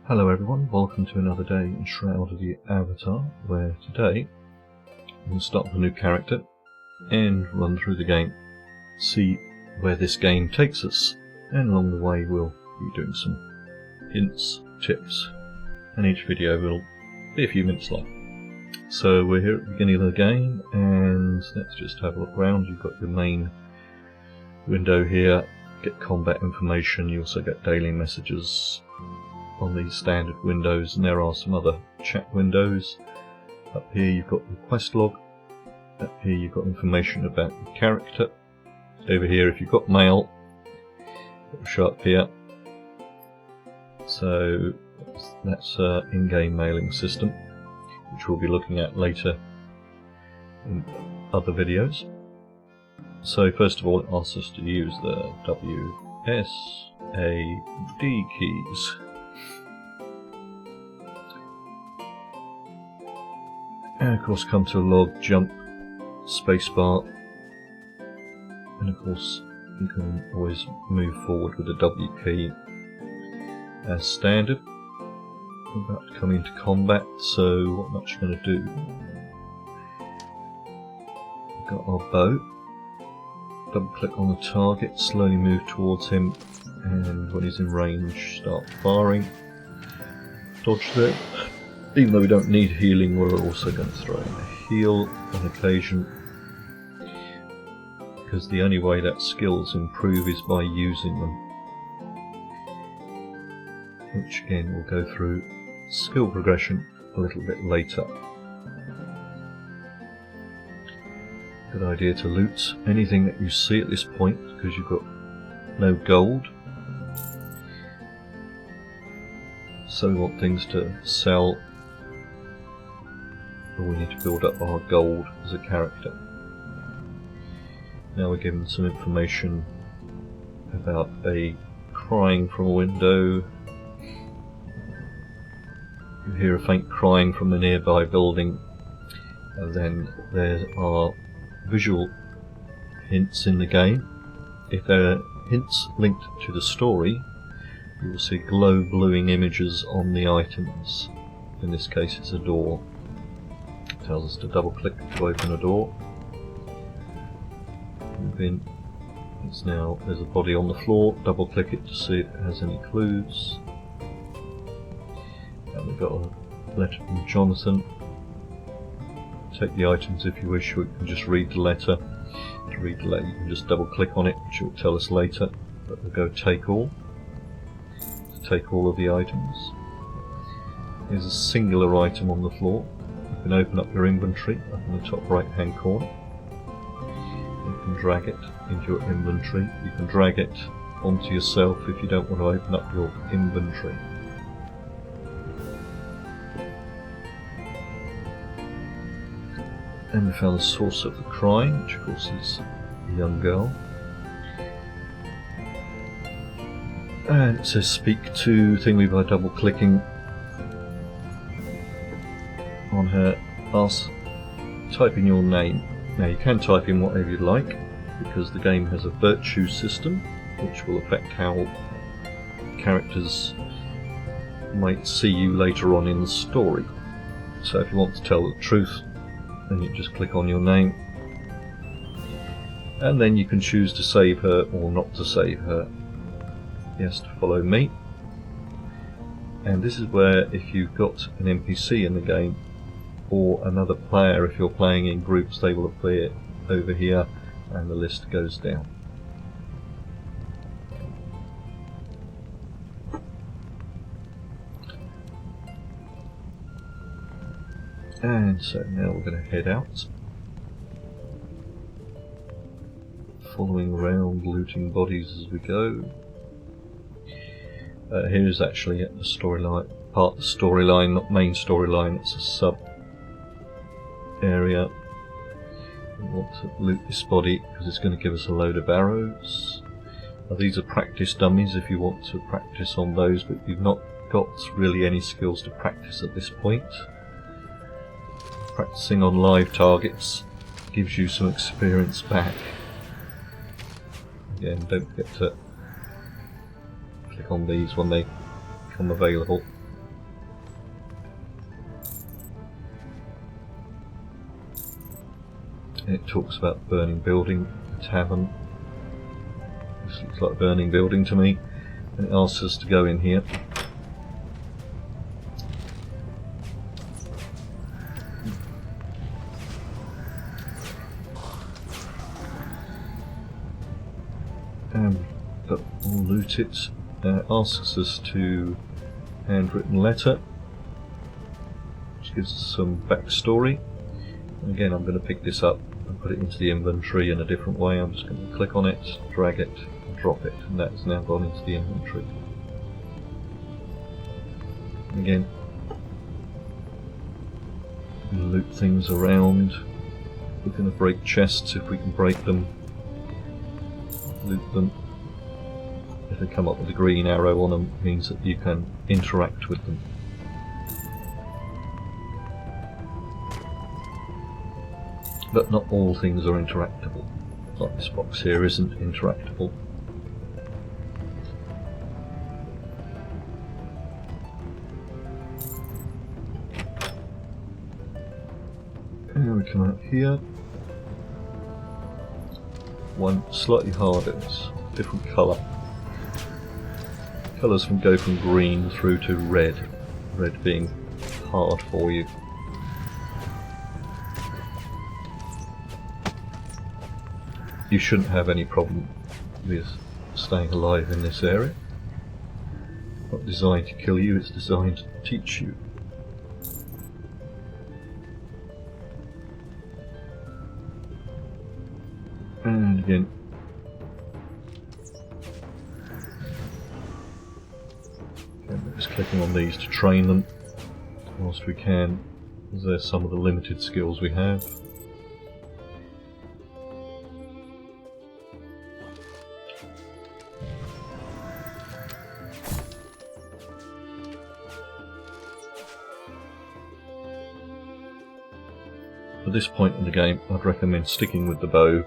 Hello everyone, welcome to another day in Shroud of the Avatar, where today we'll start with a new character and run through the game, see where this game takes us, and along the way we'll be doing some hints, tips, and each video will be a few minutes long. So we're here at the beginning of the game, and let's just have a look around. You've got your main window here, get combat information, you also get daily messages on these standard windows, and there are some other chat windows. Up here you've got the quest log, up here you've got information about the character, over here if you've got mail it will show up here. So that's in-game mailing system, which we'll be looking at later in other videos. So first of all it asks us to use the W, S, A, D keys. And of course come to a log, jump, spacebar, and of course you can always move forward with the W key as standard. We're about to come into combat, so what I'm actually going to do, we've got our bow, double click on the target, slowly move towards him, and when he's in range start firing, dodge there. Even though we don't need healing, we're also going to throw in a heal on occasion, because the only way that skills improve is by using them, which again we'll go through skill progression a little bit later. Good idea to loot anything that you see at this point, because you've got no gold, so we want things to sell. We need to build up our gold as a character. Now we're given some information about a crying from a window. You hear a faint crying from a nearby building, and then there are visual hints in the game. If there are hints linked to the story, you will see glow glowing images on the items. In this case it's a door. Tells us to double click to open a door. Move in. It's now, there's a body on the floor, double click it to see if it has any clues. And we've got a letter from Jonathan. Take the items if you wish, or you can just read the letter. To read the letter you can just double click on it, which will tell us later, but we'll go take all. To take all of the items. Here's a singular item on the floor. You can open up your inventory up in the top right hand corner. You can drag it into your inventory. You can drag it onto yourself if you don't want to open up your inventory. And we found the source of the crying, which of course is a young girl. And it says speak to thingy by double clicking on her, type in your name. Now you can type in whatever you'd like, because the game has a virtue system which will affect how characters might see you later on in the story. So if you want to tell the truth, then you just click on your name, and then you can choose to save her or not to save her. Yes, to follow me. And this is where if you've got an NPC in the game, or another player, if you're playing in groups, they will appear over here and the list goes down. And so now we're going to head out, following around, looting bodies as we go. Here's actually the storyline, part of the storyline, not main storyline, it's a sub area. We want to loot this body because it's going to give us a load of arrows. Now, these are practice dummies if you want to practice on those, but you've not got really any skills to practice at this point. Practicing on live targets gives you some experience back. Again, don't forget to click on these when they become available. It talks about burning building, a tavern. This looks like a burning building to me. And it asks us to go in here. And we'll loot it. Asks us to handwritten letter, which gives us some backstory. And again, I'm going to pick this up and put it into the inventory in a different way. I'm just going to click on it, drag it, and drop it, and that's now gone into the inventory. And again, loot things around. We're going to break chests if we can break them. Loot them. If they come up with a green arrow on them, it means that you can interact with them. But not all things are interactable. Like this box here isn't interactable. And we come out here. One slightly harder, it's a different colour. Colours can go from green through to red. Red being hard for you. You shouldn't have any problem with staying alive in this area. It's not designed to kill you, it's designed to teach you. And again, we're just clicking on these to train them whilst we can. There's some of the limited skills we have. At this point in the game, I'd recommend sticking with the bow,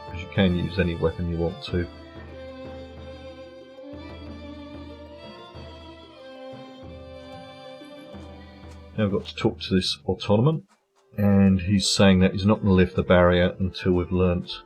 because you can use any weapon you want to. Now we've got to talk to this autonoman, and he's saying that he's not going to lift the barrier until we've learnt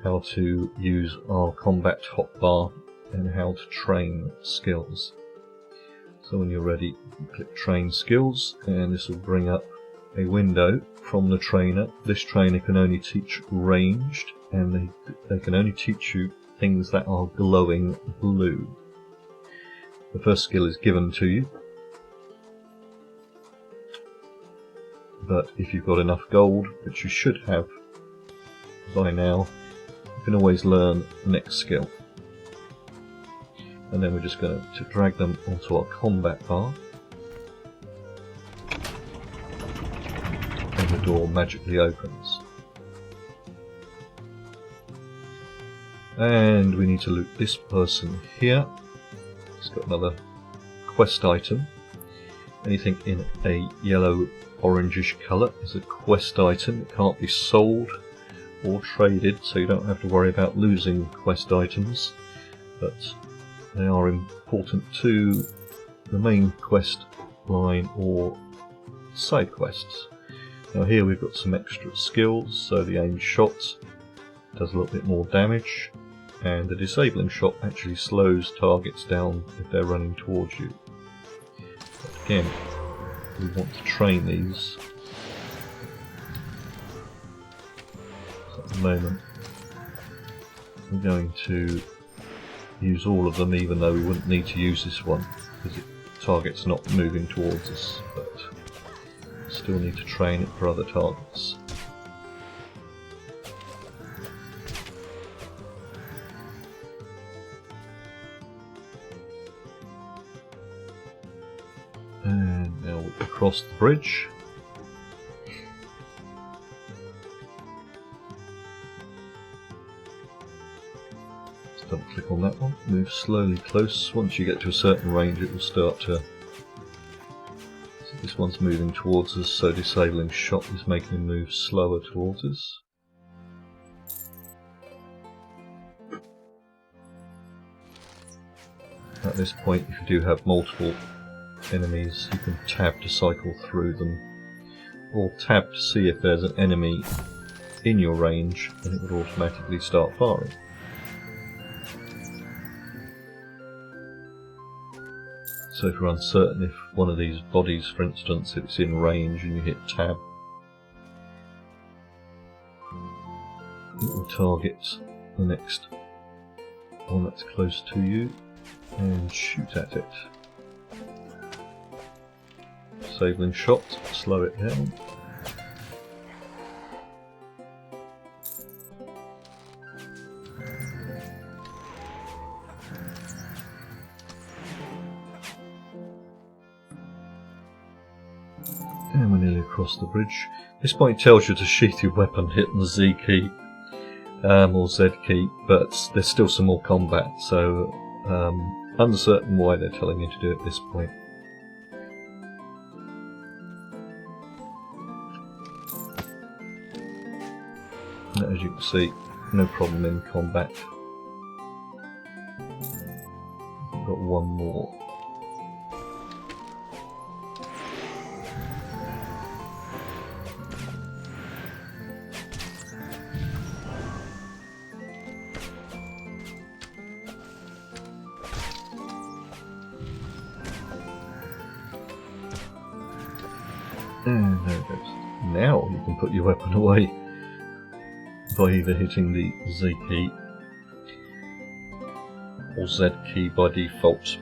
how to use our combat hotbar and how to train skills. So when you're ready, you can click Train Skills, and this will bring up a window from the trainer. This trainer can only teach ranged, and they can only teach you things that are glowing blue. The first skill is given to you, but if you've got enough gold, which you should have by now, you can always learn the next skill. And then we're just going to drag them onto our combat bar, and the door magically opens. And we need to loot this person here. It's got another quest item. Anything in a yellow orangish colour is a quest item. It can't be sold or traded, so you don't have to worry about losing quest items, but they are important to the main quest line or side quests. Now here we've got some extra skills, so the aimed shot does a little bit more damage, and the disabling shot actually slows targets down if they're running towards you. But again, we want to train these. So at the moment we're going to use all of them, even though we wouldn't need to use this one because the target's not moving towards us, but still need to train it for other targets. And now we'll cross the bridge. Double click on that one, move slowly close. Once you get to a certain range it will start to... So this one's moving towards us, so disabling shot is making him move slower towards us. At this point, if you do have multiple enemies, you can tab to cycle through them. or tab to see if there's an enemy in your range, and it would automatically start firing. So if you're uncertain if one of these bodies, for instance, if it's in range and you hit tab, it will target the next one that's close to you and shoot at it. Disabling shot, slow it down. And we're nearly across the bridge. This point tells you to sheath your weapon, hitting the Z key or Z key, but there's still some more combat, so uncertain why they're telling you to do it at this point. As you can see, no problem in combat. I've got one more. And there it goes. Now you can put your weapon away by either hitting the Z key or Z key by default.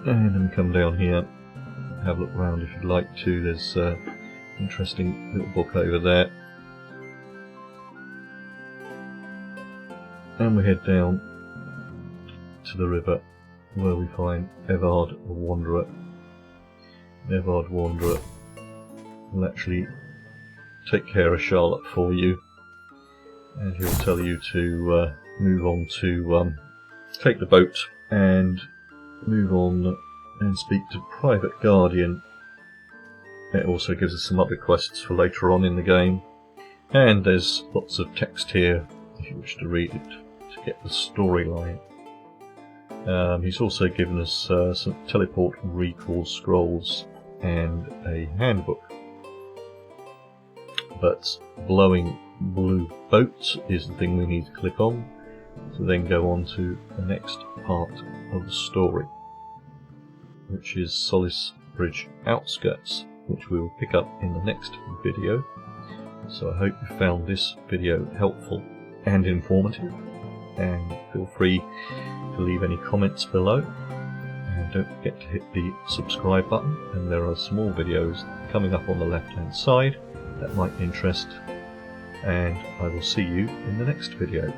And then come down here, have a look around if you'd like to. There's an interesting little book over there. And we head down to the river where we find Evard the Wanderer. Evard Wanderer will actually take care of Charlotte for you, and he'll tell you to move on to take the boat and move on and speak to Private Guardian. It also gives us some other quests for later on in the game, and there's lots of text here if you wish to read it to get the storyline. He's also given us some teleport recall scrolls and a handbook. But blowing blue boat is the thing we need to click on to then go on to the next part of the story, which is Solace Bridge Outskirts, which we will pick up in the next video. So I hope you found this video helpful and informative, and feel free to leave any comments below, and don't forget to hit the subscribe button, and there are some more videos coming up on the left hand side that might interest, and I will see you in the next video.